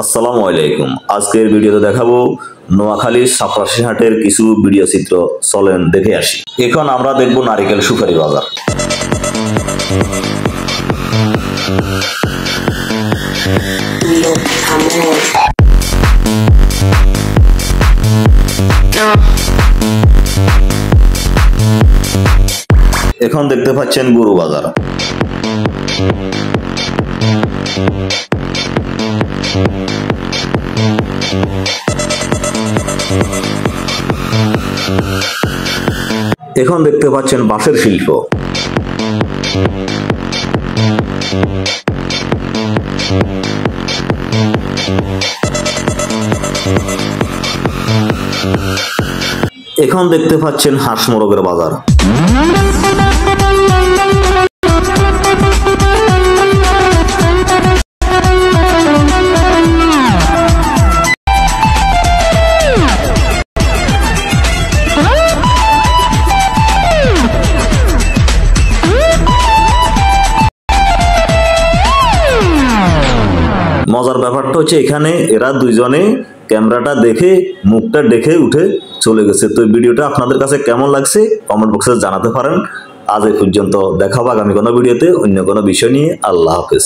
আসসালামু আলাইকুম। আজকের ভিডিওতে দেখাবো নোয়াখালীর সাপড়াশি হাটের কিছু ভিডিও চিত্র। চলেন দেখে আসি। এখন আমরা দেখব নারিকেল সুপারি বাজার। এখন দেখতে পাচ্ছেন গরু বাজার। এখন দেখতে পাচ্ছেন বাঁশের শিল্প। এখন দেখতে পাচ্ছেন হাঁস মোরগের বাজার। মজার ব্যাপারটা হচ্ছে এখানে এরা দুইজনে ক্যামেরাটা দেখে মুখটা দেখে উঠে চলে গেছে। তো ভিডিওটা আপনাদের কাছে কেমন লাগছে কমেন্ট বক্সে জানাতে পারেন। আজ এই পর্যন্ত, দেখা হবে আগামী কোনো ভিডিওতে অন্য কোনো বিষয় নিয়ে। আল্লাহ হাফেজ।